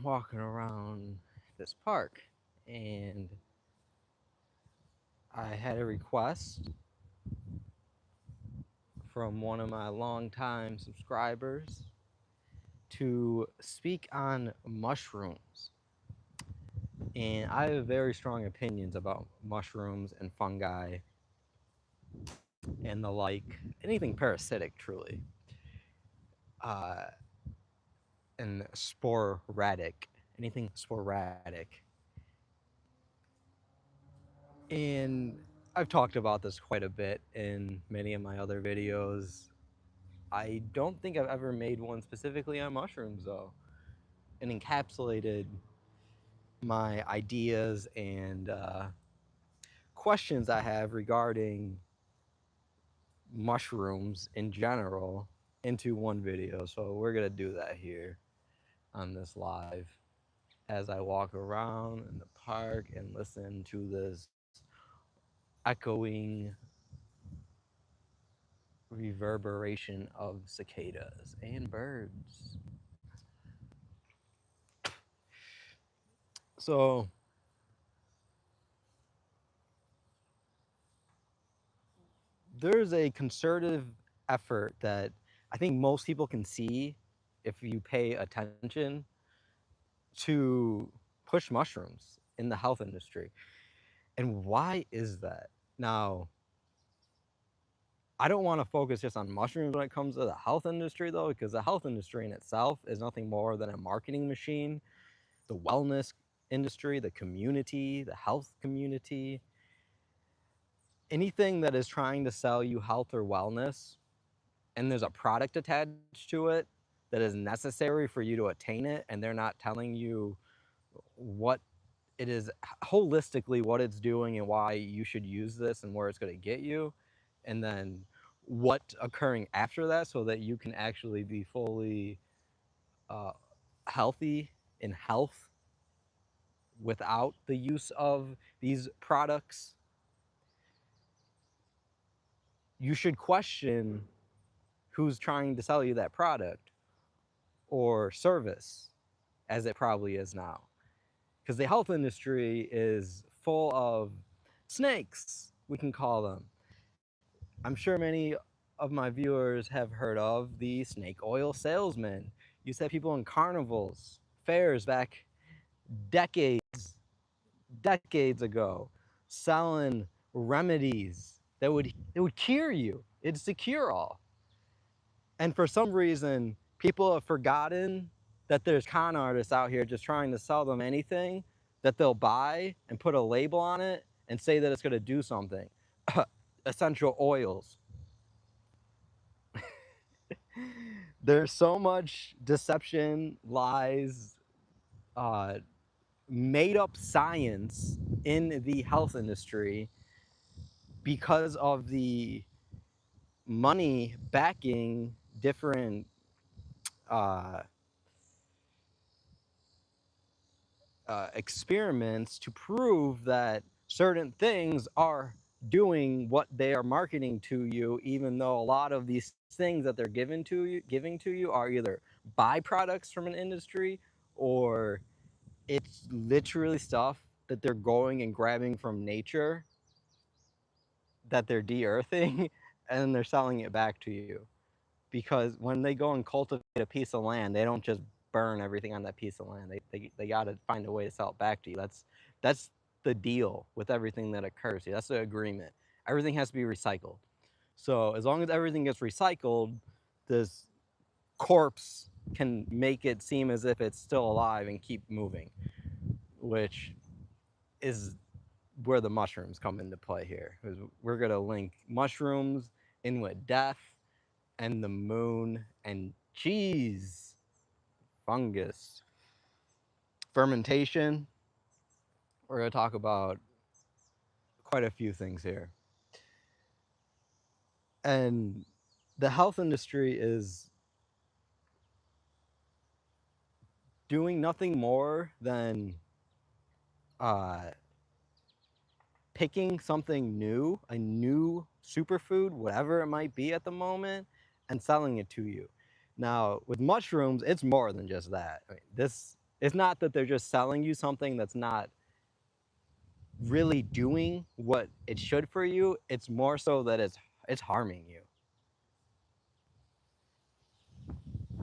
walking around this park and I had a request from one of my longtime subscribers to speak on mushrooms. And I have very strong opinions about mushrooms and fungi and the like, anything parasitic, truly, uh, and sporadic, anything sporadic. And I've talked about this quite a bit in many of my other videos. I don't think I've ever made one specifically on mushrooms, though, and encapsulated my ideas and questions I have regarding mushrooms in general into one video. So we're gonna do that here on this live as I walk around in the park and listen to this echoing reverberation of cicadas and birds. So there's a concerted effort that I think most people can see if you pay attention to push mushrooms in the health industry. And why is that? Now, I don't want to focus just on mushrooms when it comes to the health industry, though, because the health industry in itself is nothing more than a marketing machine. The wellness industry, the community, the health community, anything that is trying to sell you health or wellness, and there's a product attached to it that is necessary for you to attain it, and they're not telling you what it is holistically, what it's doing and why you should use this and where it's going to get you, and then what's occurring after that so that you can actually be fully uh, healthy in health without the use of these products. You should question who's trying to sell you that product or service, as it probably is now. Because the health industry is full of snakes, we can call them. I'm sure many of my viewers have heard of the snake oil salesman. Used to have people in carnivals, fairs back decades ago, selling remedies that would cure you. It's the cure all. And for some reason, people have forgotten that there's con artists out here just trying to sell them anything that they'll buy and put a label on it and say that it's going to do something. Essential oils. There's so much deception, lies, made up science in the health industry because of the money backing different uh, experiments to prove that certain things are doing what they are marketing to you, even though a lot of these things that they're giving to you are either byproducts from an industry, or it's literally stuff that they're going and grabbing from nature that they're de-earthing and they're selling it back to you. Because when they go and cultivate a piece of land, they don't just burn everything on that piece of land. They got to find a way to sell it back to you. That's the deal with everything that occurs here. That's the agreement. Everything has to be recycled. So as long as everything gets recycled, this corpse can make it seem as if it's still alive and keep moving, which is where the mushrooms come into play here. We're going to link mushrooms in with death and the moon and cheese, fungus, fermentation. We're going to talk about quite a few things here. And the health industry is doing nothing more than picking something new, a new superfood, whatever it might be at the moment, and selling it to you. Now, with mushrooms, it's more than just that. I mean, It's not that they're just selling you something that's not really doing what it should for you. It's more so that it's harming you.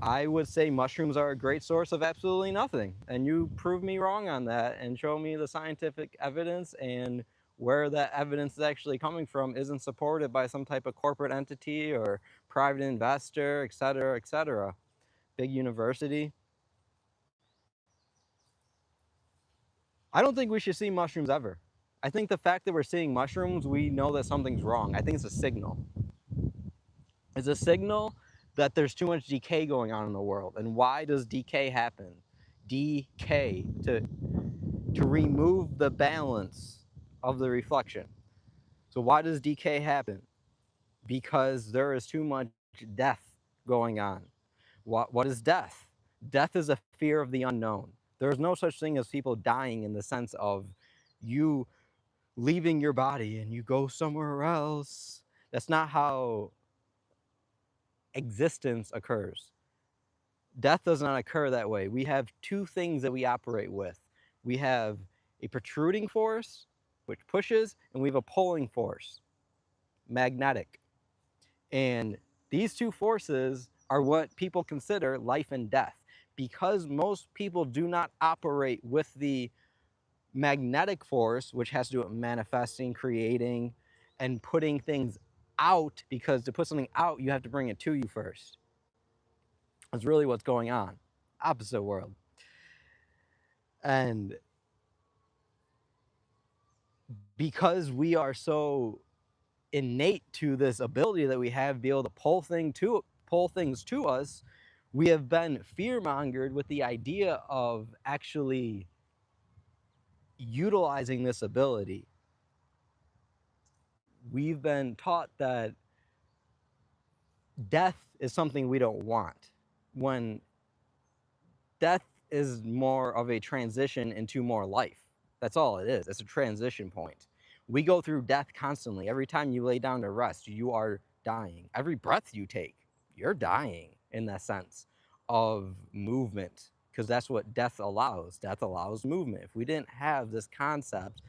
I would say mushrooms are a great source of absolutely nothing. And you prove me wrong on that and show me the scientific evidence, and where that evidence is actually coming from isn't supported by some type of corporate entity or private investor, et cetera, et cetera. Big university. I don't think we should see mushrooms ever. I think the fact that we're seeing mushrooms, we know that something's wrong. I think it's a signal. It's a signal that there's too much decay going on in the world. And why does decay happen? Decay, to remove the balance of the reflection. So why does decay happen? Because there is too much death going on. What is death? Death is a fear of the unknown. There is no such thing as people dying in the sense of you leaving your body and you go somewhere else. That's not how existence occurs. Death does not occur that way. We have two things that we operate with. We have a protruding force, which pushes, and we have a pulling force, magnetic. And these two forces are what people consider life and death. Because most people do not operate with the magnetic force, which has to do with manifesting, creating, and putting things out, because to put something out, you have to bring it to you first. That's really what's going on. Opposite world. And because we are so innate to this ability that we have to be able to pull things to us, we have been fear-mongered with the idea of actually utilizing this ability. We've been taught that death is something we don't want, when death is more of a transition into more life. That's all it is. It's a transition point. We go through death constantly. Every time you lay down to rest, you are dying. Every breath you take, you're dying in that sense of movement, because that's what death allows. Death allows movement. If we didn't have this concept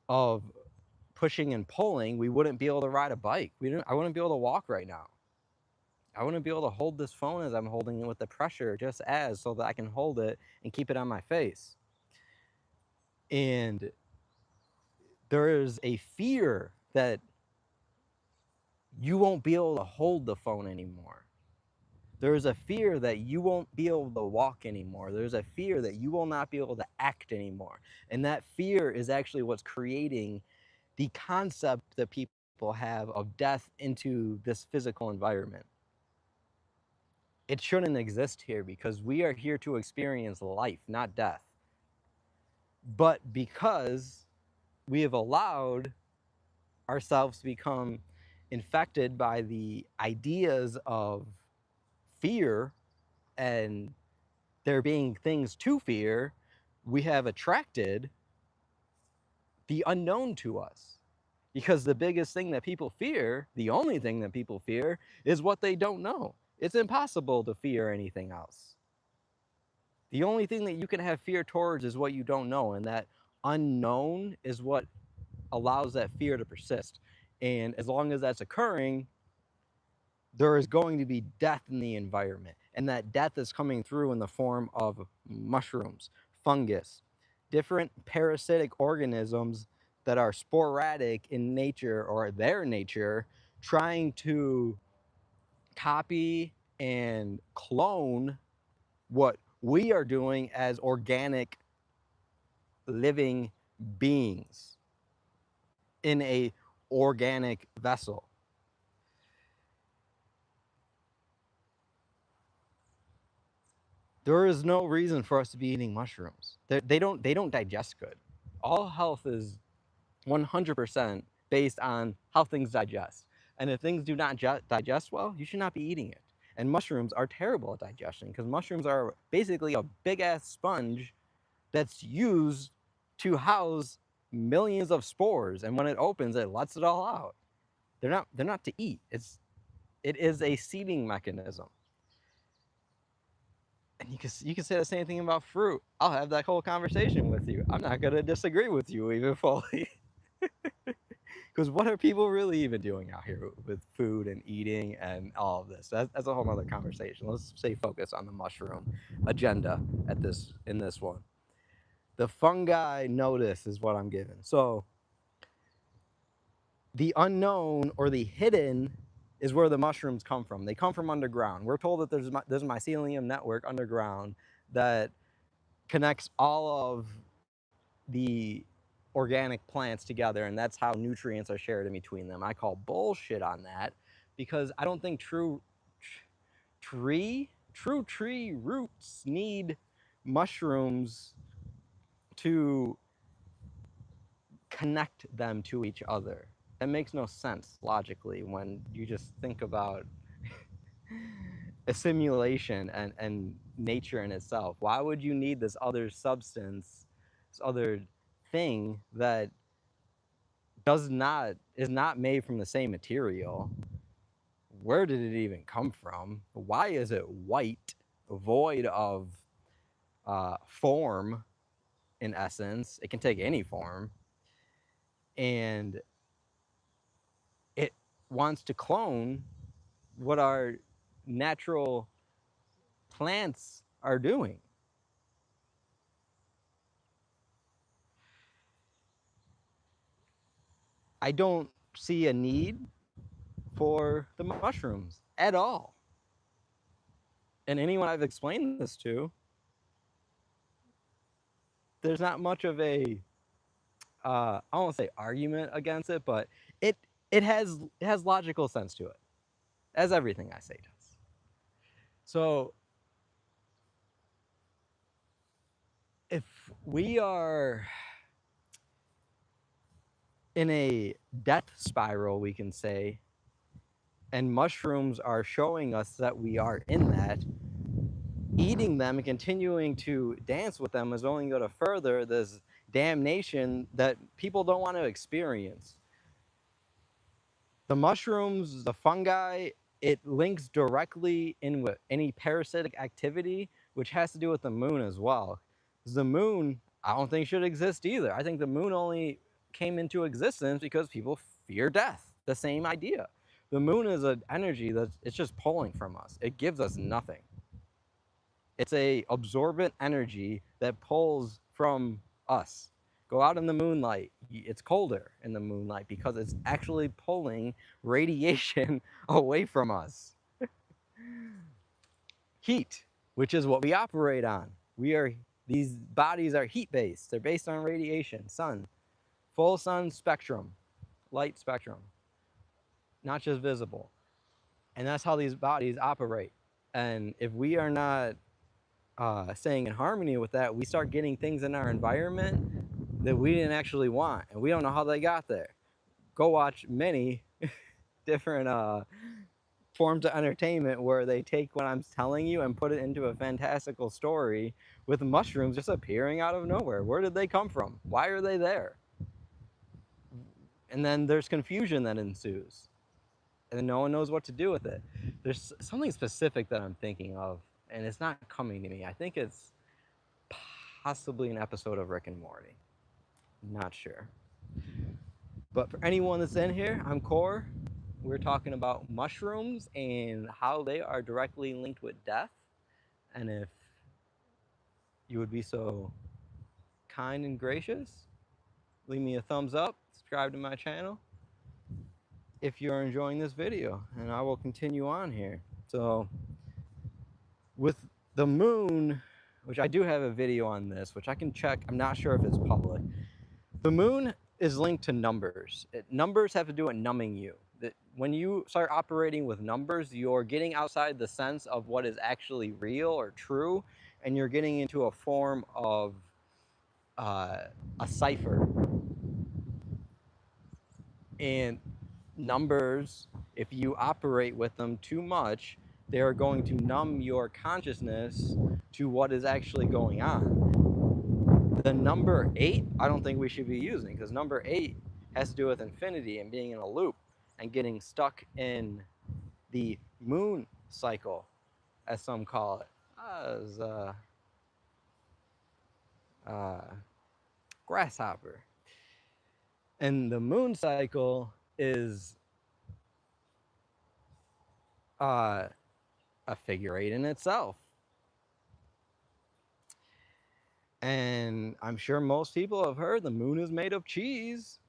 of pushing and pulling, we wouldn't be able to ride a bike. I wouldn't be able to walk right now. I wouldn't be able to hold this phone as I'm holding it with the pressure, just as so that I can hold it and keep it on my face. And there is a fear that you won't be able to hold the phone anymore. There's a fear that you won't be able to walk anymore. There's a fear that you will not be able to act anymore. And that fear is actually what's creating the concept that people have of death into this physical environment. It shouldn't exist here, because we are here to experience life, not death. But because we have allowed ourselves to become infected by the ideas of fear and there being things to fear, we have attracted the unknown to us. Because the biggest thing that people fear, the only thing that people fear, is what they don't know. It's impossible to fear anything else. The only thing that you can have fear towards is what you don't know, and that unknown is what allows that fear to persist. And as long as that's occurring, there is going to be death in the environment. And that death is coming through in the form of mushrooms, fungus, different parasitic organisms that are sporadic in nature or their nature, trying to copy and clone what we are doing as organic living beings in a organic vessel. There is no reason for us to be eating mushrooms. They don't digest good. All health is 100% based on how things digest. And if things do not digest well, you should not be eating it. And mushrooms are terrible at digestion, because mushrooms are basically a big ass sponge that's used to house millions of spores, and when it opens, it lets it all out. They're not to eat. It is a seeding mechanism. And you can say the same thing about fruit. I'll have that whole conversation with you. I'm not gonna disagree with you even fully. Because what are people really even doing out here with food and eating and all of this? That's a whole other conversation. Let's stay focused on the mushroom agenda in this one. The fungi notice is what I'm giving. So the unknown or the hidden is where the mushrooms come from. They come from underground. We're told that there's a mycelium network underground that connects all of the organic plants together, and that's how nutrients are shared in between them. I call bullshit on that because I don't think true tree roots need mushrooms to connect them to each other. That makes no sense logically when you just think about assimilation and nature in itself. Why would you need this other substance, this other thing that is not made from the same material? Where did it even come from? Why is it white, void of form? In essence, it can take any form, and it wants to clone what our natural plants are doing. I don't see a need for the mushrooms at all. And anyone I've explained this to, there's not much of a I won't say argument against it, but it it has logical sense to it, as everything I say does. So if we are in a death spiral, we can say, and mushrooms are showing us that we are in that, eating them and continuing to dance with them is only going to further this damnation that people don't want to experience. The mushrooms, the fungi, it links directly in with any parasitic activity, which has to do with the moon as well. The moon, I don't think should exist either. I think the moon only came into existence because people fear death. The same idea. The moon is an energy that it's just pulling from us. It gives us nothing. It's a absorbent energy that pulls from us. Go out in the moonlight. It's colder in the moonlight because it's actually pulling radiation away from us. Heat, which is what we operate on. These bodies are heat-based. They're based on radiation, sun, full sun spectrum, light spectrum, not just visible. And that's how these bodies operate. And if we are not staying in harmony with that, we start getting things in our environment that we didn't actually want, and we don't know how they got there. Go watch many different forms of entertainment where they take what I'm telling you and put it into a fantastical story with mushrooms just appearing out of nowhere. Where did they come from? Why are they there? And then there's confusion that ensues, and then no one knows what to do with it. There's something specific that I'm thinking of, and it's not coming to me. I think it's possibly an episode of Rick and Morty. Not sure. But for anyone that's in here, I'm Core. We're talking about mushrooms and how they are directly linked with death. And if you would be so kind and gracious, leave me a thumbs up, subscribe to my channel if you're enjoying this video, and I will continue on here. So with the moon, which I do have a video on this, which I can check. I'm not sure if it's public. The moon is linked to numbers. Numbers have to do with numbing you. When you start operating with numbers, you're getting outside the sense of what is actually real or true, and you're getting into a form of a cipher. And numbers, if you operate with them too much, they are going to numb your consciousness to what is actually going on. The number 8, I don't think we should be using, because number 8 has to do with infinity and being in a loop and getting stuck in the moon cycle, as some call it. as uh, grasshopper. And the moon cycle is uh, a figure eight in itself. And I'm sure most people have heard the moon is made of cheese.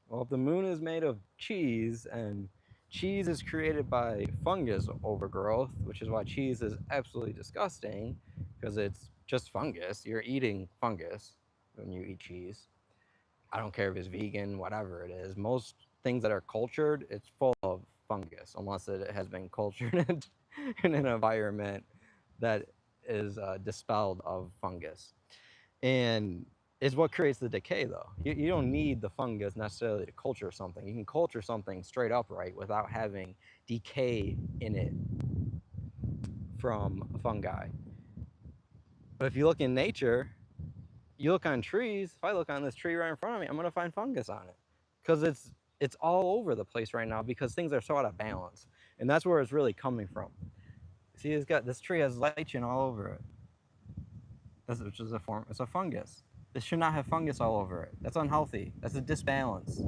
Well, if the moon is made of cheese, and cheese is created by fungus overgrowth, which is why cheese is absolutely disgusting, because it's just fungus. You're eating fungus when you eat cheese. I don't care if it's vegan, whatever it is. Most things that are cultured, it's full of fungus, unless it has been cultured in an environment that is dispelled of fungus. And it's what creates the decay, though. You don't need the fungus necessarily to culture something. You can culture something straight upright without having decay in it from fungi. But if you look in nature, you look on trees. If I look on this tree right in front of me, I'm going to find fungus on it, because it's all over the place right now, because things are so out of balance. And that's where it's really coming from. See, this tree has lichen all over it. Which is it's a fungus. This should not have fungus all over it. That's unhealthy. That's a disbalance.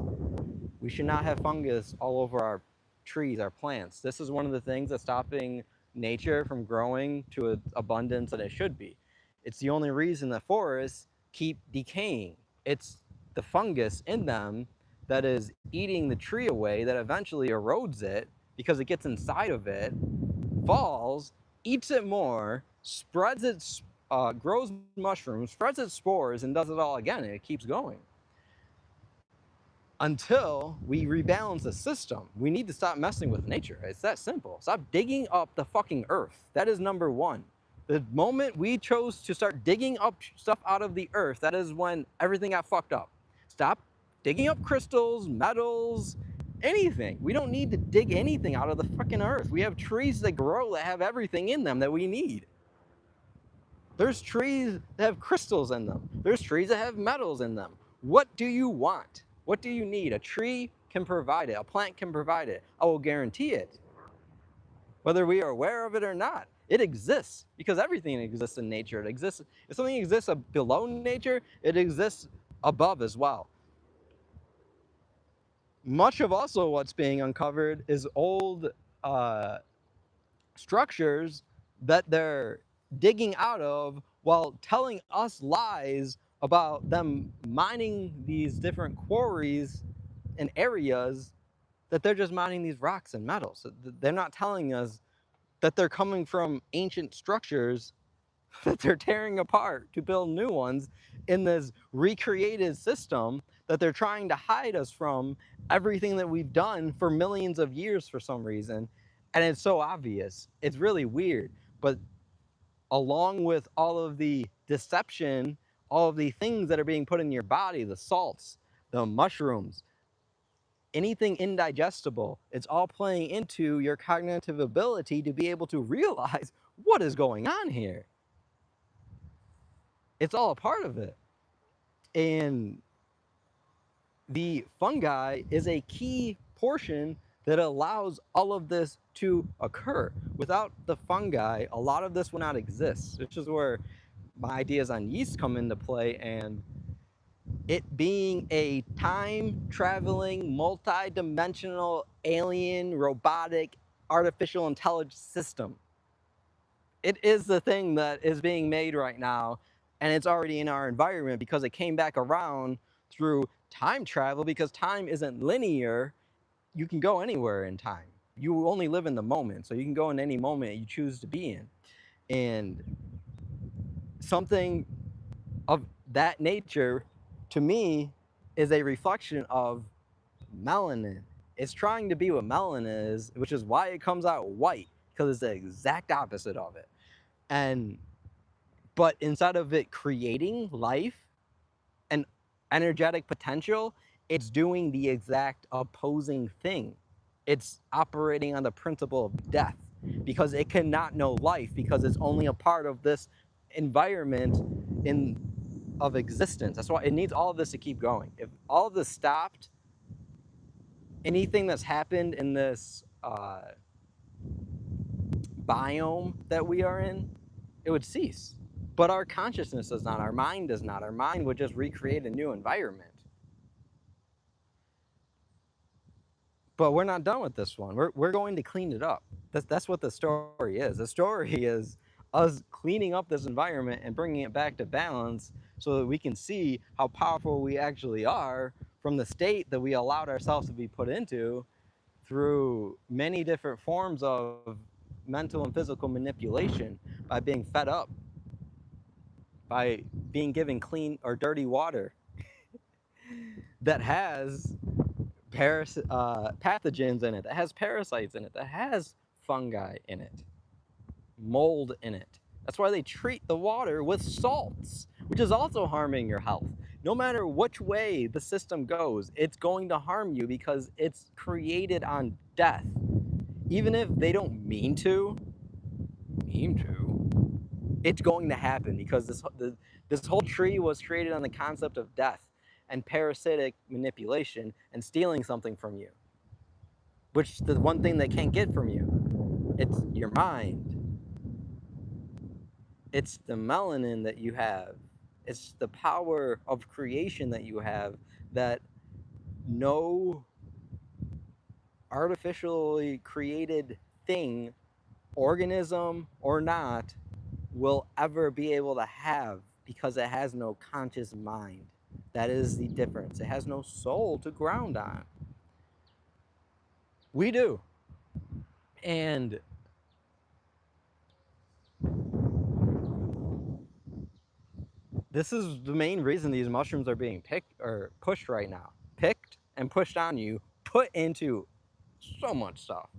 We should not have fungus all over our trees, our plants. This is one of the things that's stopping nature from growing to its abundance that it should be. It's the only reason that forests keep decaying. It's the fungus in them that is eating the tree away, that eventually erodes it because it gets inside of it, falls, eats it more, spreads its grows mushrooms, spreads its spores, and does it all again, and it keeps going. Until we rebalance the system, we need to stop messing with nature. It's that simple. Stop digging up the fucking earth. That is number one. The moment we chose to start digging up stuff out of the earth, that is when everything got fucked up. Stop digging up crystals, metals, anything. We don't need to dig anything out of the fucking earth. We have trees that grow that have everything in them that we need. There's trees that have crystals in them. There's trees that have metals in them. What do you want? What do you need? A tree can provide it. A plant can provide it. I will guarantee it. Whether we are aware of it or not, it exists, because everything exists in nature. It exists. If something exists below nature, it exists above as well. Much of also what's being uncovered is old structures that they're digging out of while telling us lies about them mining these different quarries and areas, that they're just mining these rocks and metals. They're not telling us that they're coming from ancient structures that they're tearing apart to build new ones in this recreated system that they're trying to hide us from everything that we've done for millions of years for some reason. And it's so obvious. It's really weird. But along with all of the deception, all of the things that are being put in your body, the salts, the mushrooms, anything indigestible, it's all playing into your cognitive ability to be able to realize what is going on here. It's all a part of it. And the fungi is a key portion that allows all of this to occur. Without the fungi, a lot of this would not exist, which is where my ideas on yeast come into play, and it being a time-traveling, multi-dimensional, alien, robotic, artificial intelligence system. It is the thing that is being made right now, and it's already in our environment because it came back around through time travel, because time isn't linear. You can go anywhere in time. You only live in the moment, so you can go in any moment you choose to be in. And something of that nature, to me, is a reflection of melanin. It's trying to be what melanin is, which is why it comes out white, because it's the exact opposite of it. But instead of it creating life and energetic potential, it's doing the exact opposing thing. It's operating on the principle of death, because it cannot know life, because it's only a part of this environment of existence. That's why it needs all of this to keep going. If all of this stopped, anything that's happened in this biome that we are in, it would cease. But our consciousness does not, our mind does not. Our mind would just recreate a new environment. But we're not done with this one. We're going to clean it up. That's what the story is. The story is us cleaning up this environment and bringing it back to balance so that we can see how powerful we actually are from the state that we allowed ourselves to be put into through many different forms of mental and physical manipulation, by being fed up, by being given clean or dirty water that has pathogens in it, that has parasites in it, that has fungi in it, mold in it. That's why they treat the water with salts, which is also harming your health. No matter which way the system goes, it's going to harm you because it's created on death. Even if they don't mean to, it's going to happen because this whole tree was created on the concept of death and parasitic manipulation and stealing something from you, which the one thing they can't get from you, it's your mind. It's the melanin that you have. It's the power of creation that you have that no artificially created thing, organism or not, will ever be able to have, because it has no conscious mind. That is the difference. It has no soul to ground on. We do. And this is the main reason these mushrooms are being picked or pushed right now. Picked and pushed on you, put into so much stuff.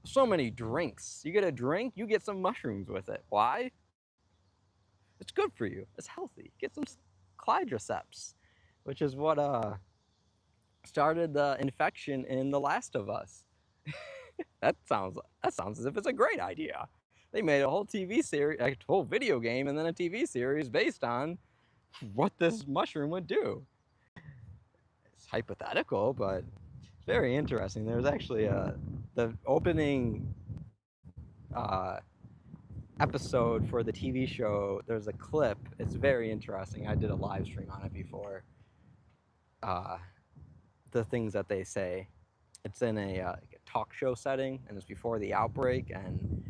So many drinks. You get a drink, you get some mushrooms with it. Why? It's good for you. It's healthy. Get some Cordyceps, which is what started the infection in The Last of Us. that sounds as if it's a great idea. They made a whole TV series, a whole video game, and then a TV series based on what this mushroom would do. It's hypothetical, but it's very interesting. There's actually the opening episode for the TV show. There's a clip. It's very interesting. I did a live stream on it before. The things that they say. It's in a talk show setting, and it's before the outbreak, and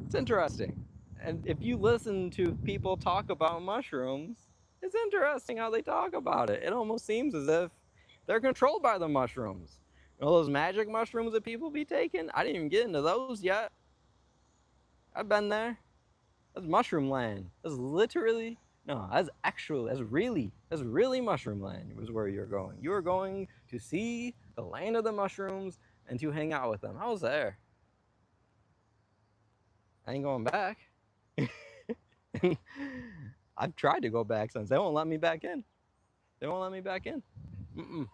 it's interesting. And if you listen to people talk about mushrooms, it's interesting how they talk about it. It almost seems as if they're controlled by the mushrooms. You know those magic mushrooms that people be taking? I didn't even get into those yet. I've been there. That's mushroom land. That's literally, no, that's really mushroom land was where you're going. You were going to see the land of the mushrooms and to hang out with them. I was there. I ain't going back. I've tried to go back since. They won't let me back in. They won't let me back in. Mm-mm.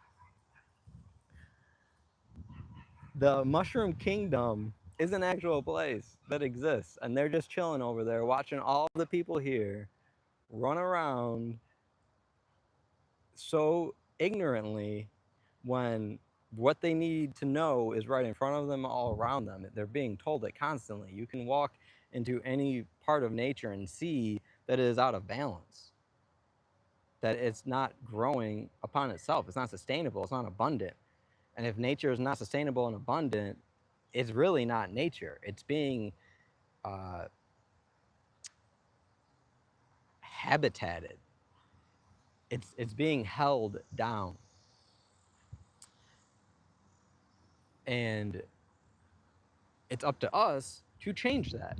The Mushroom Kingdom is an actual place that exists, and they're just chilling over there watching all the people here run around so ignorantly when what they need to know is right in front of them, all around them. They're being told it constantly. You can walk into any part of nature and see that it is out of balance, that it's not growing upon itself. It's not sustainable. It's not abundant. And if nature is not sustainable and abundant, it's really not nature. It's being habitated. It's being held down. And it's up to us to change that.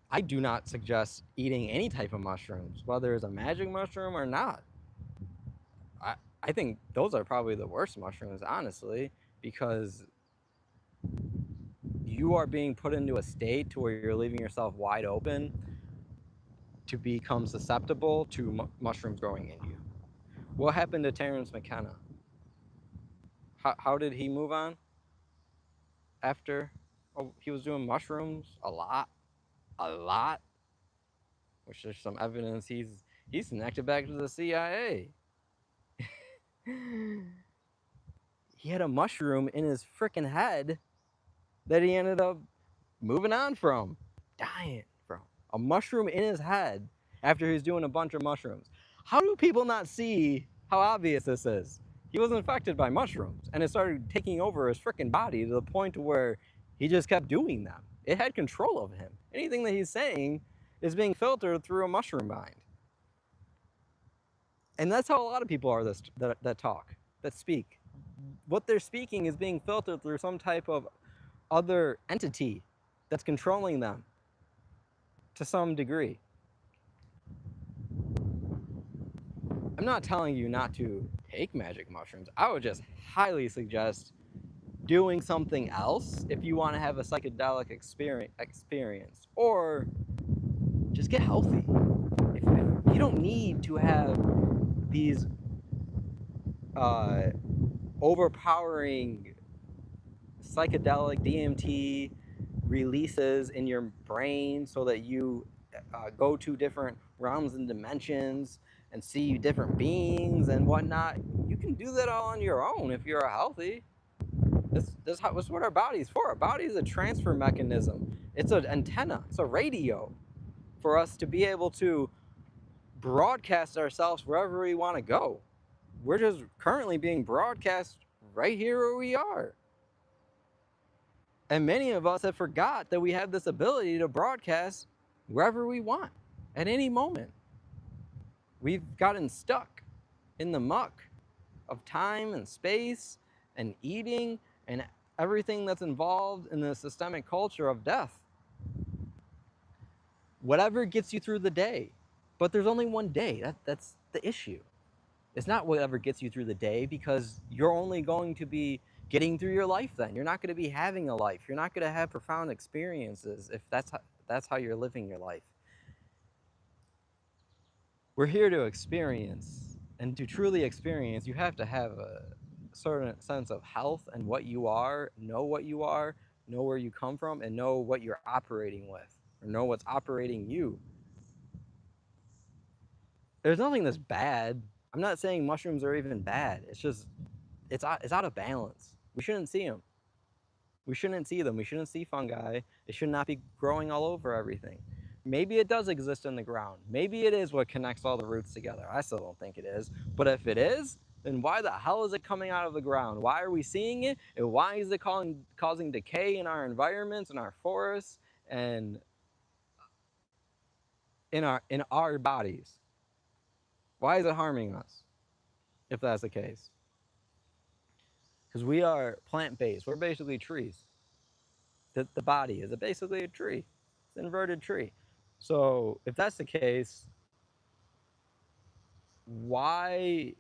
I do not suggest eating any type of mushrooms, whether it's a magic mushroom or not. I think those are probably the worst mushrooms, honestly, because you are being put into a state to where you're leaving yourself wide open to become susceptible to mushrooms growing in you. What happened to Terrence McKenna? How did he move on after? Oh, he was doing mushrooms a lot, which there's some evidence he's connected back to the CIA. He had a mushroom in his freaking head that he ended up moving on from. dying from a mushroom in his head after he's doing a bunch of mushrooms. How do people not see how obvious this is? He was infected by mushrooms, and it started taking over his freaking body to the point where he just kept doing them. It had control of him. Anything that he's saying is being filtered through a mushroom mind. And that's how a lot of people are that talk, that speak. What they're speaking is being filtered through some type of other entity that's controlling them to some degree. I'm not telling you not to take magic mushrooms. I would just highly suggest doing something else if you want to have a psychedelic experience, or just get healthy. If you don't need to have these overpowering psychedelic DMT releases in your brain so that you go to different realms and dimensions and see different beings and whatnot. You can do that all on your own if you're healthy. That's what our body's for. Our body is a transfer mechanism. It's an antenna. It's a radio for us to be able to broadcast ourselves wherever we want to go. We're just currently being broadcast right here where we are. And many of us have forgot that we have this ability to broadcast wherever we want at any moment. We've gotten stuck in the muck of time and space and eating and everything that's involved in the systemic culture of death. Whatever gets you through the day. But there's only one day. That's the issue. It's not whatever gets you through the day, because you're only going to be getting through your life then. You're not going to be having a life. You're not going to have profound experiences if that's how you're living your life. We're here to experience, and to truly experience, you have to have a certain sense of health and what you are, know where you come from, and know what you're operating with, or know what's operating you. There's nothing that's bad. I'm not saying mushrooms are even bad. It's just, it's out of balance. We shouldn't see them. We shouldn't see them. We shouldn't see fungi. It should not be growing all over everything. Maybe it does exist in the ground. Maybe it is what connects all the roots together. I still don't think it is. But if it is, then why the hell is it coming out of the ground? Why are we seeing it? And why is it causing decay in our environments, in our forests, and in our bodies? Why is it harming us, if that's the case? Because we are plant-based. We're basically trees. The body is basically a tree. It's an inverted tree. So if that's the case, why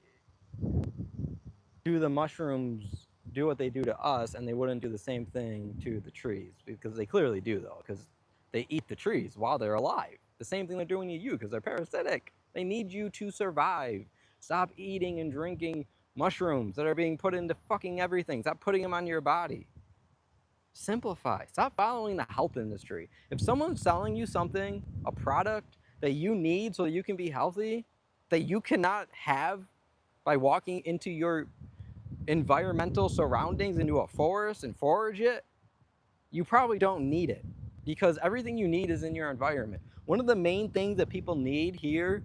do the mushrooms do what they do to us and they wouldn't do the same thing to the trees? Because they clearly do, though, because they eat the trees while they're alive. The same thing they're doing to you, because they're parasitic. They need you to survive. Stop eating and drinking mushrooms that are being put into fucking everything. Stop putting them on your body. Simplify. Stop following the health industry. If someone's selling you something, a product that you need so that you can be healthy, that you cannot have by walking into your environmental surroundings, into a forest and forage it, you probably don't need it, because everything you need is in your environment. One of the main things that people need here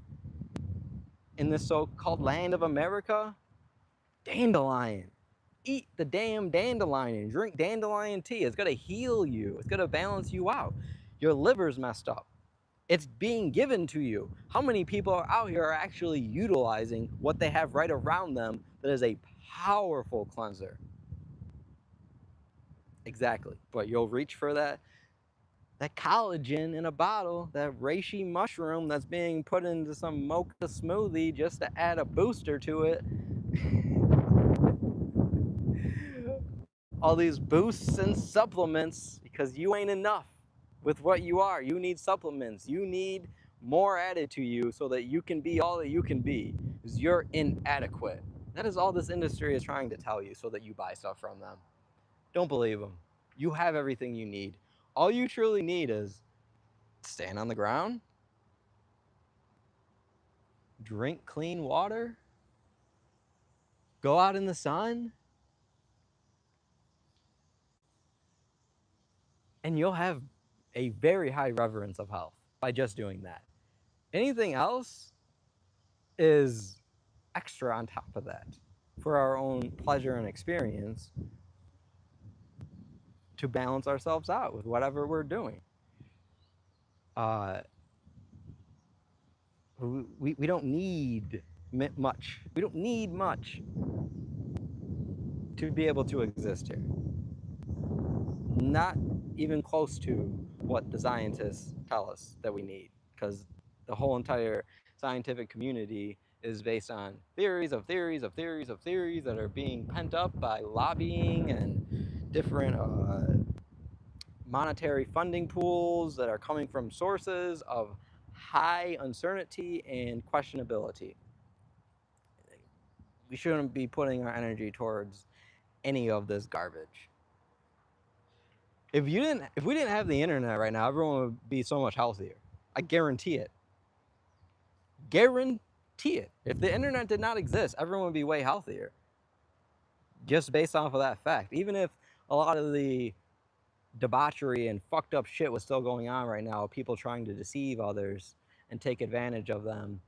in this so-called land of America, dandelion. Eat the damn dandelion and drink dandelion tea. It's gonna heal you. It's gonna balance you out. Your liver's messed up. It's being given to you. How many people are out here are actually utilizing what they have right around them that is a powerful cleanser? Exactly. But you'll reach for that collagen in a bottle, that reishi mushroom that's being put into some mocha smoothie just to add a booster to it. All these boosts and supplements, because you ain't enough with what you are. You need supplements. You need more added to you so that you can be all that you can be, because you're inadequate. That is all this industry is trying to tell you so that you buy stuff from them. Don't believe them. You have everything you need. All you truly need is stand on the ground, drink clean water, go out in the sun, and you'll have a very high reverence of health by just doing that. Anything else is extra on top of that for our own pleasure and experience to balance ourselves out with whatever we're doing. We don't need much. We don't need much to be able to exist here. Not even close to what the scientists tell us that we need, because the whole entire scientific community is based on theories of theories of theories of theories that are being pent up by lobbying and different monetary funding pools that are coming from sources of high uncertainty and questionability. We shouldn't be putting our energy towards any of this garbage. If we didn't have the internet right now, everyone would be so much healthier. I guarantee it. Guarantee it. If the internet did not exist, everyone would be way healthier. Just based off of that fact. Even if a lot of the debauchery and fucked up shit was still going on right now, people trying to deceive others and take advantage of them,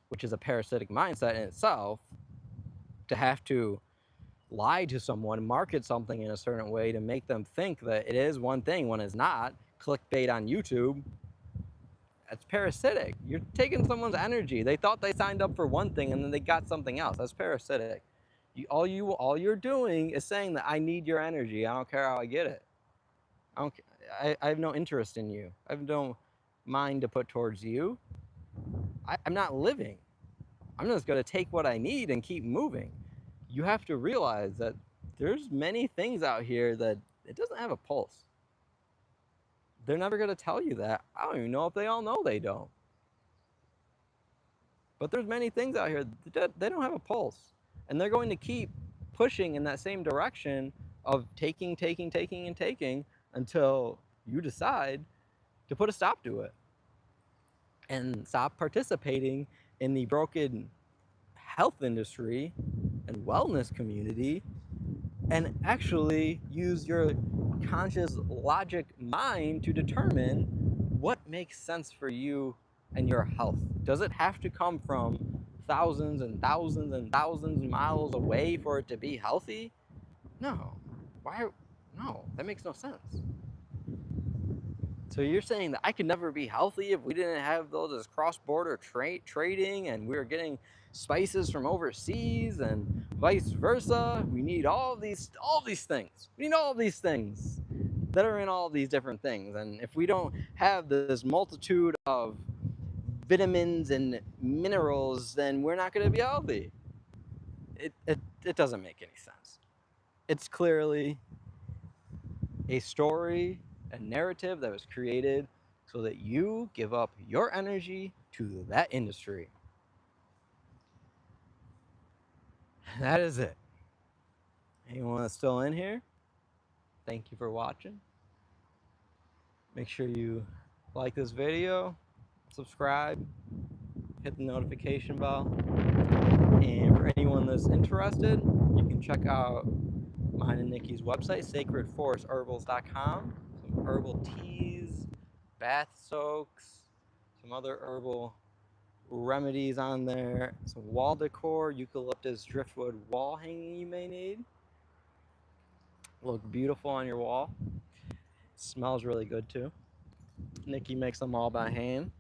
which is a parasitic mindset in itself, to have to lie to someone, market something in a certain way to make them think that it is one thing when it's not. Clickbait on YouTube. That's parasitic. You're taking someone's energy. They thought they signed up for one thing and then they got something else. That's parasitic. All you're doing is saying that I need your energy. I don't care how I get it. I have no interest in you. I have no mind to put towards you. I'm not living. I'm just going to take what I need and keep moving. You have to realize that there's many things out here that it doesn't have a pulse. They're never going to tell you that. I don't even know if they all know they don't. But there's many things out here that they don't have a pulse. And they're going to keep pushing in that same direction of taking, and taking until you decide to put a stop to it. And stop participating in the broken health industry and wellness community, and actually use your conscious logic mind to determine what makes sense for you and your health. Does it have to come from thousands and thousands and thousands of miles away for it to be healthy? No. Why? No, that makes no sense. So you're saying that I could never be healthy if we didn't have those cross-border trading and we were getting spices from overseas and vice versa? We need all these things. We need all these things that are in all these different things. And if we don't have this multitude of vitamins and minerals, then we're not going to be healthy. It doesn't make any sense. It's clearly a story, a narrative that was created so that you give up your energy to that industry. That is it. Anyone that's still in here, thank you for watching. Make sure you like this video, subscribe, hit the notification bell. And for anyone that's interested, you can check out mine and Nikki's website, sacredforestherbals.com. Some herbal teas, bath soaks, some other herbal remedies on there, some wall decor, eucalyptus driftwood wall hanging you may need. Look beautiful on your wall. Smells really good too. Nikki makes them all by hand.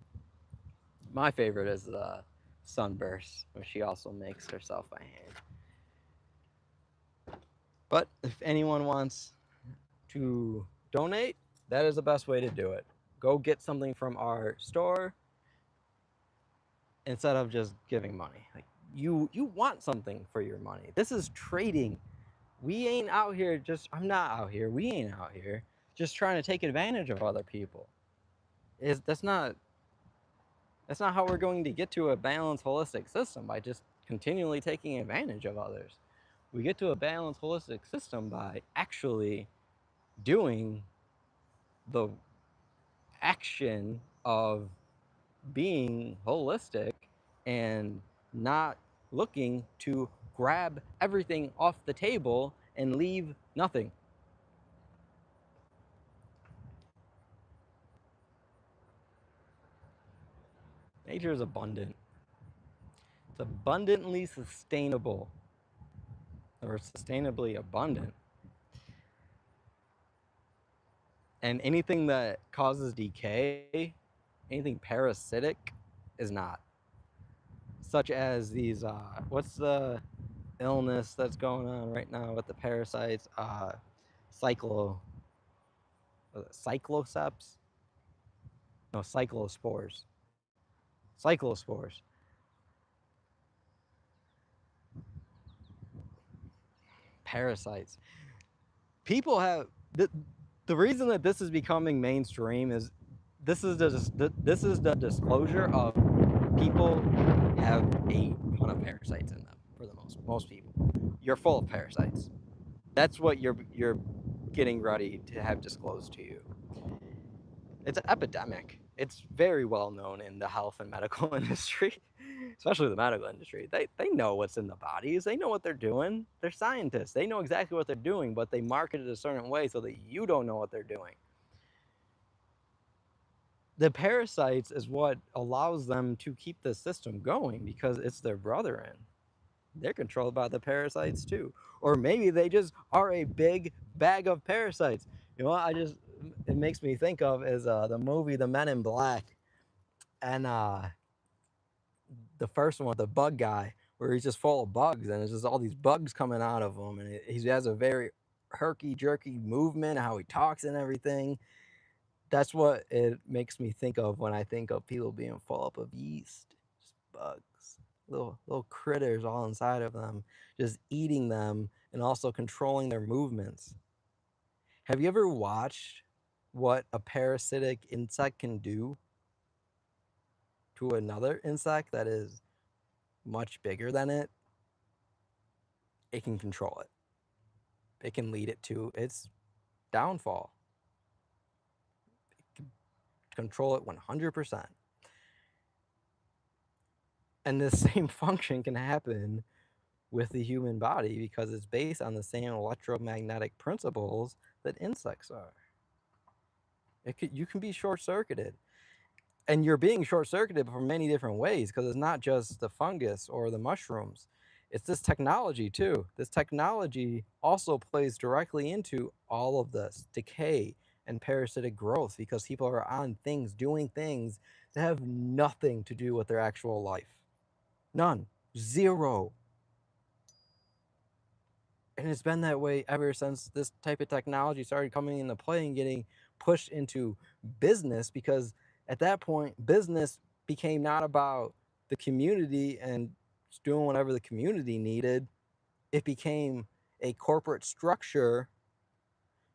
My favorite is the sunburst, which she also makes herself by hand. But if anyone wants to donate, that is the best way to do it. Go get something from our store instead of just giving money. Like you want something for your money. This is trading. We ain't out here just, I'm not out here, we ain't out here just trying to take advantage of other people. That's not how we're going to get to a balanced holistic system, by just continually taking advantage of others. We get to a balanced holistic system by actually doing the action of being holistic and not looking to grab everything off the table and leave nothing. Nature is abundant. It's abundantly sustainable, or sustainably abundant. And anything that causes decay, anything parasitic, is not. Such as these, what's the illness that's going on right now with the parasites? Cyclo, cycloceps? No, cyclospores. Cyclospores. Parasites. People have the reason that this is becoming mainstream is this is the disclosure of people have a ton of parasites in them for the most people. You're full of parasites. That's what you're getting ready to have disclosed to you. It's an epidemic. It's very well known in the health and medical industry, especially the medical industry. They know what's in the bodies. They know what they're doing. They're scientists. They know exactly what they're doing, but they market it a certain way so that you don't know what they're doing. The parasites is what allows them to keep the system going because it's their brethren. They're controlled by the parasites too. Or maybe they just are a big bag of parasites. You know what it makes me think of is the movie The Men in Black, and the first one, the bug guy, where he's just full of bugs and there's just all these bugs coming out of him, and he has a very herky jerky movement, how he talks and everything. That's what it makes me think of when I think of people being full up of yeast, just bugs, little critters all inside of them, just eating them and also controlling their movements. Have you ever watched what a parasitic insect can do to another insect that is much bigger than it? It can control it. It can lead it to its downfall. It can control it 100%. And the same function can happen with the human body because it's based on the same electromagnetic principles that insects are. You can be short-circuited. And you're being short-circuited for many different ways because it's not just the fungus or the mushrooms. It's this technology too. This technology also plays directly into all of this decay and parasitic growth because people are on things, doing things that have nothing to do with their actual life. None. Zero. And it's been that way ever since this type of technology started coming into play and getting pushed into business, because at that point business became not about the community and just doing whatever the community needed. It became a corporate structure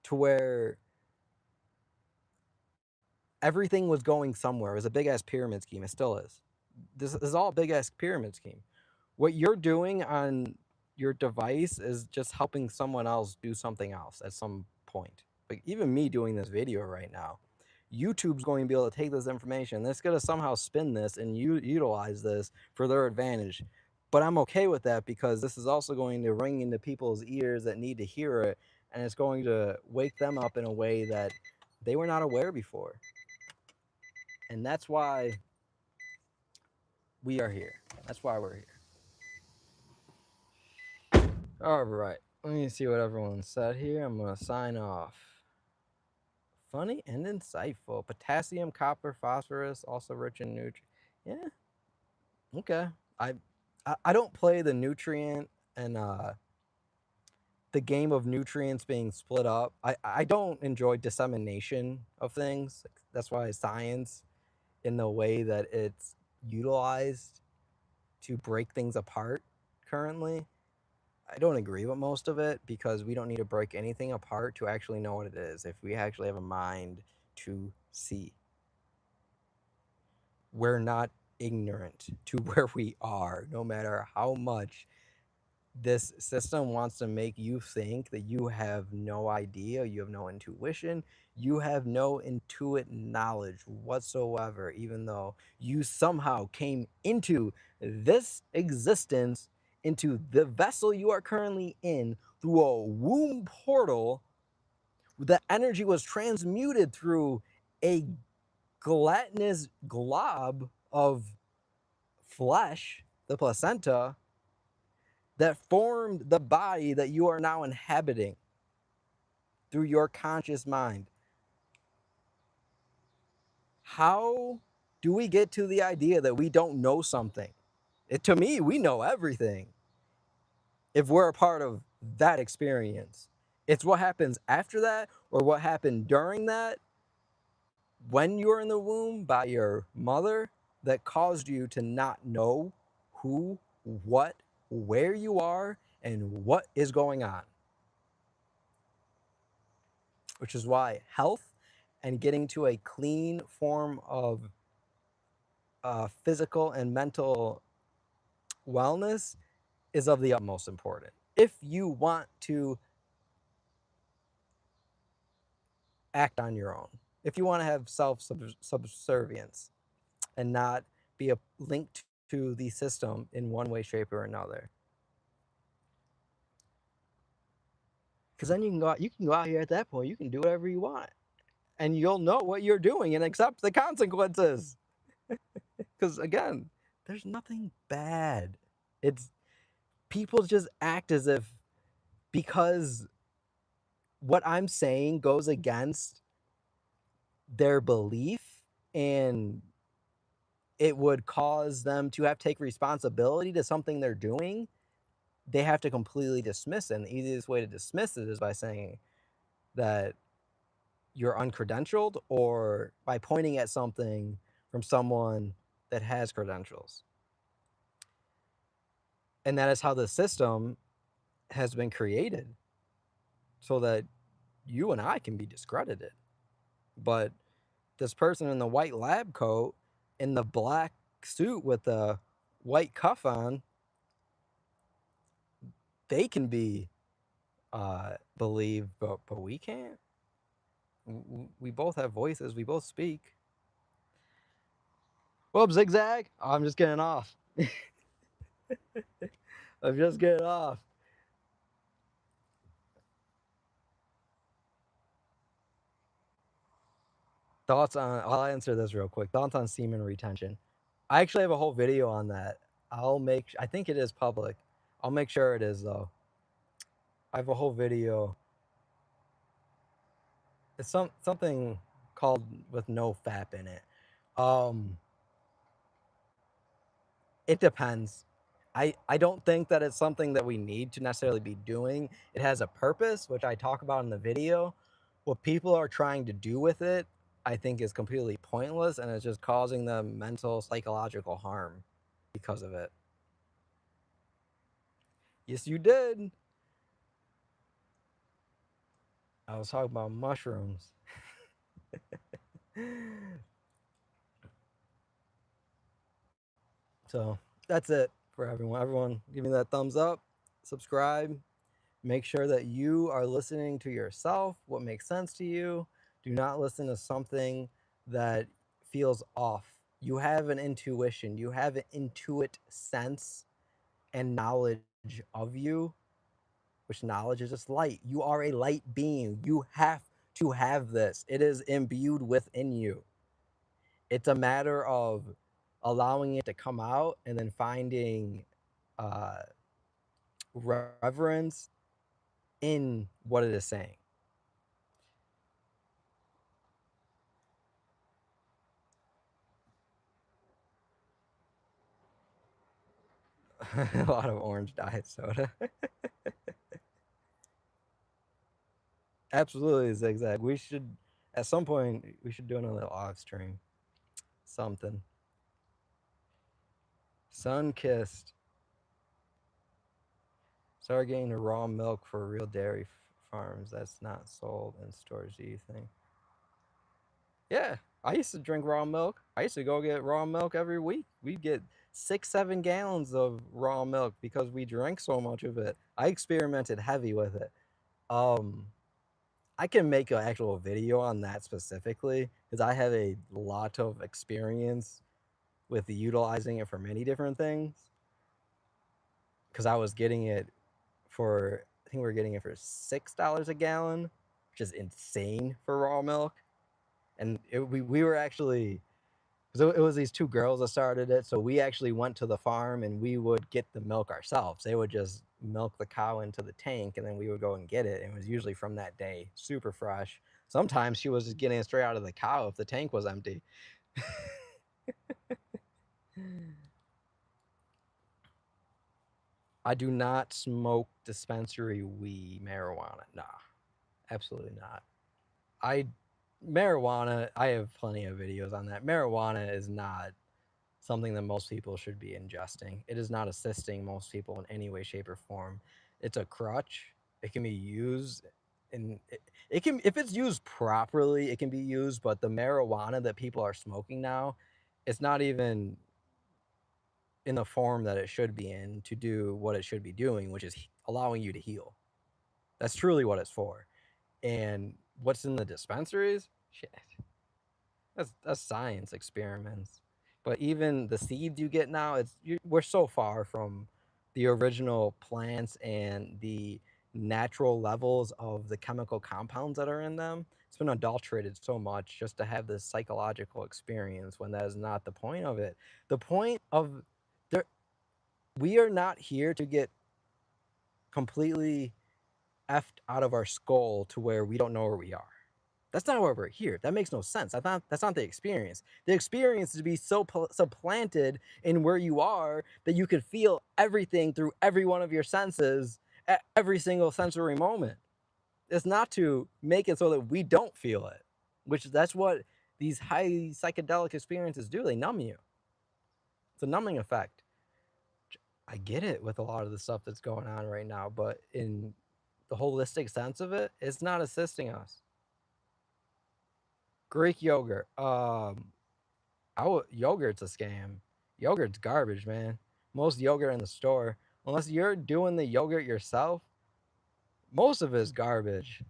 to where everything was going somewhere. It was a big ass pyramid scheme. It still is. This is all a big ass pyramid scheme. What you're doing on your device is just helping someone else do something else at some point. Like even me doing this video right now, YouTube's going to be able to take this information. They're going to somehow spin this and utilize this for their advantage. But I'm okay with that because this is also going to ring into people's ears that need to hear it, and it's going to wake them up in a way that they were not aware before. And that's why we are here. That's why we're here. All right, let me see what everyone said here. I'm going to sign off. Funny and insightful. Potassium, copper, phosphorus, also rich in nutrients. Yeah, okay. I don't play the nutrient and the game of nutrients being split up. I don't enjoy dissemination of things. That's why science, in the way that it's utilized to break things apart currently, I don't agree with most of it because we don't need to break anything apart to actually know what it is if we actually have a mind to see. We're not ignorant to where we are, no matter how much this system wants to make you think that you have no idea, you have no intuition, you have no intuit knowledge whatsoever, even though you somehow came into this existence, into the vessel you are currently in, through a womb portal. The energy was transmuted through a gelatinous glob of flesh, the placenta, that formed the body that you are now inhabiting through your conscious mind. How do we get to the idea that we don't know something? To me, we know everything if we're a part of that experience. It's what happens after that or what happened during that when you were in the womb by your mother that caused you to not know who, what, where you are, and what is going on. Which is why health and getting to a clean form of physical and mental wellness is of the utmost importance. If you want to act on your own, if you want to have self-subservience and not be linked to the system in one way, shape, or another. Because then you can go out here at that point, you can do whatever you want. And you'll know what you're doing and accept the consequences. Because again, there's nothing bad. It's people just act as if because what I'm saying goes against their belief and it would cause them to have to take responsibility to something they're doing, they have to completely dismiss it. And the easiest way to dismiss it is by saying that you're uncredentialed or by pointing at something from someone that has credentials. And that is how the system has been created so that you and I can be discredited. But this person in the white lab coat in the black suit with the white cuff on, they can be believed, but we can't. We both have voices. We both speak. Whoop, zigzag. Oh, I'm just getting off. I'm just getting off. Thoughts on, I'll answer this real quick. Thoughts on semen retention. I actually have a whole video on that. I think it is public. I'll make sure it is though. I have a whole video. It's something called with no FAP in it. Um, it depends. I don't think that it's something that we need to necessarily be doing. It has a purpose, which I talk about in the video. What people are trying to do with it, I think is completely pointless and it's just causing them mental, psychological harm because of it. Yes, you did. I was talking about mushrooms. So that's it for everyone. Everyone, give me that thumbs up, subscribe, make sure that you are listening to yourself, what makes sense to you. Do not listen to something that feels off. You have an intuition, you have an intuit sense and knowledge of you, which knowledge is just light. You are a light being. You have to have this, it is imbued within you. It's a matter of allowing it to come out and then finding uh, reverence in what it is saying. A lot of orange diet soda. Absolutely, zigzag. We should, at some point, we should do another live stream. Something. Sun kissed. Start getting the raw milk for real dairy farms that's not sold in stores. Do you think? Yeah, I used to drink raw milk. I used to go get raw milk every week. We'd get 6, 7 gallons of raw milk because we drank so much of it. I experimented heavy with it. Um, I can make an actual video on that specifically because I have a lot of experience with utilizing it for many different things. Because I was getting it for, I think we were getting it for $6 a gallon, which is insane for raw milk. And we were actually, So it was these two girls that started it. So we actually went to the farm and we would get the milk ourselves. They would just milk the cow into the tank and then we would go and get it. And it was usually from that day, super fresh. Sometimes she was just getting it straight out of the cow if the tank was empty. I do not smoke dispensary weed, marijuana. Nah, absolutely not. I marijuana, I have plenty of videos on that. Marijuana is not something that most people should be ingesting. It is not assisting most people in any way, shape, or form. It's a crutch. It can be used and it can, if it's used properly, it can be used, but the marijuana that people are smoking now, it's not even in the form that it should be in to do what it should be doing, which is allowing you to heal. That's truly what it's for. And what's in the dispensaries? Shit. That's science experiments. But even the seeds you get now, we're so far from the original plants and the natural levels of the chemical compounds that are in them. It's been adulterated so much just to have this psychological experience when that is not the point of it. The point of there, we are not here to get completely effed out of our skull to where we don't know where we are. That's not why we're here. That makes no sense. That's not the experience. The experience is to be so supplanted in where you are that you could feel everything through every one of your senses at every single sensory moment. It's not to make it so that we don't feel it, which that's what these highly psychedelic experiences do. They numb you. It's a numbing effect. I get it with a lot of the stuff that's going on right now, but in the holistic sense of it, it's not assisting us. Greek yogurt. Yogurt's a scam. Yogurt's garbage, man. Most yogurt in the store, unless you're doing the yogurt yourself, most of it is garbage.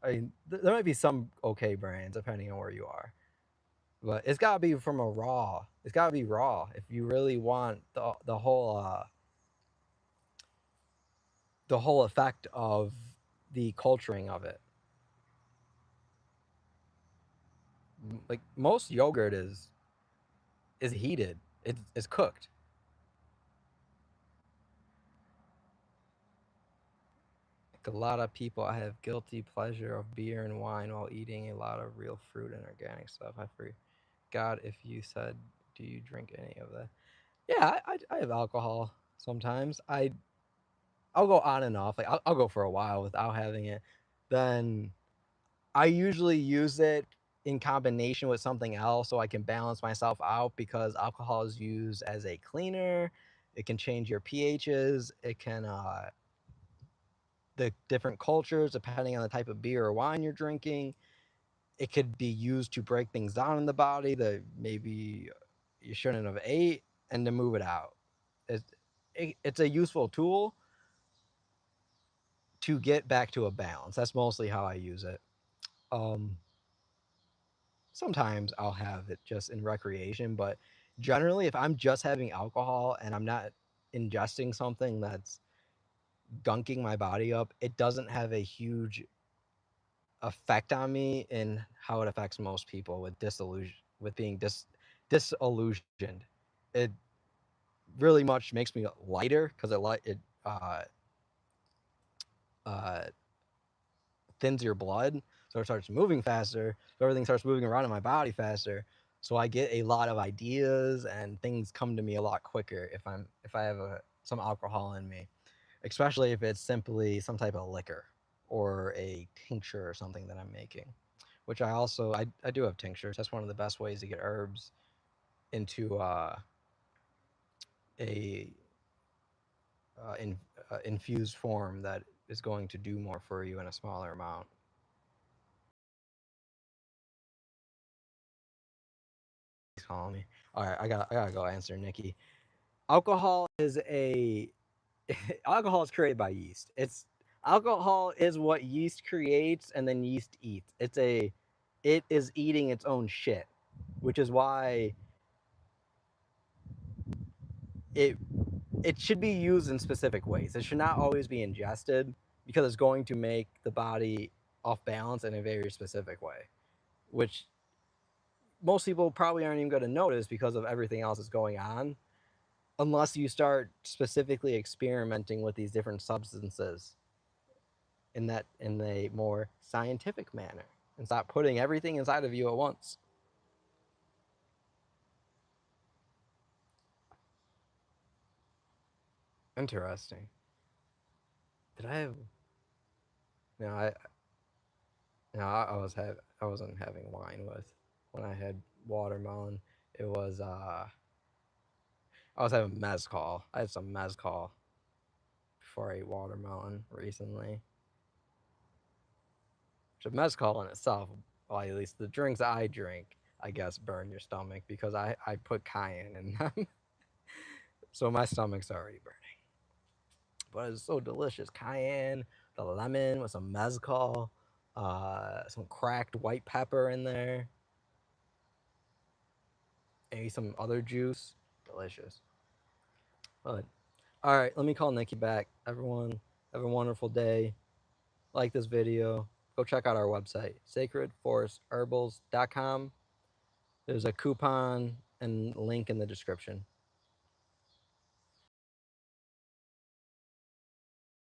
I mean, there might be some okay brands depending on where you are, but it's got to be from a raw. It's got to be raw if you really want the whole effect of the culturing of it. Like most yogurt is heated. It's cooked. Like a lot of people, I have guilty pleasure of beer and wine while eating a lot of real fruit and organic stuff. I forgot if you said, do you drink any of that? Yeah, I have alcohol sometimes. I'll go on and off. Like I'll go for a while without having it. Then I usually use it in combination with something else so I can balance myself out because alcohol is used as a cleaner. It can change your pHs. It can the different cultures depending on the type of beer or wine you're drinking. It could be used to break things down in the body that maybe you shouldn't have ate and to move it out. It's, it's a useful tool to get back to a balance. That's mostly how I use it. Um, Sometimes I'll have it just in recreation, but generally, if I'm just having alcohol and I'm not ingesting something that's gunking my body up, it doesn't have a huge effect on me in how it affects most people with disillusion, with being disillusioned. It really much makes me lighter because it uh, thins your blood, so it starts moving faster. So everything starts moving around in my body faster. So I get a lot of ideas and things come to me a lot quicker if I have some alcohol in me, especially if it's simply some type of liquor or a tincture or something that I'm making. Which I do have tinctures. That's one of the best ways to get herbs into a infused form that is going to do more for you in a smaller amount. He's calling me. All right, I gotta go answer Nikki. Alcohol is a alcohol is created by yeast. It's alcohol is what yeast creates and then yeast eats. It is eating its own shit, which is why it it should be used in specific ways. It should not always be ingested because it's going to make the body off balance in a very specific way, which most people probably aren't even going to notice because of everything else that's going on, unless you start specifically experimenting with these different substances in a more scientific manner and stop putting everything inside of you at once. Interesting. Did I have no? I wasn't having wine with when I had watermelon. It was I was having mezcal. I had some mezcal before I ate watermelon recently. So mezcal in itself, well, at least the drinks I drink, I guess, burn your stomach because I put cayenne in them. So my stomach's already burning. But it's so delicious. Cayenne, the lemon with some mezcal, some cracked white pepper in there, maybe some other juice. Delicious. But all right, let me call Nikki back. Everyone, have a wonderful day. Like this video. Go check out our website, sacredforestherbals.com. There's a coupon and link in the description.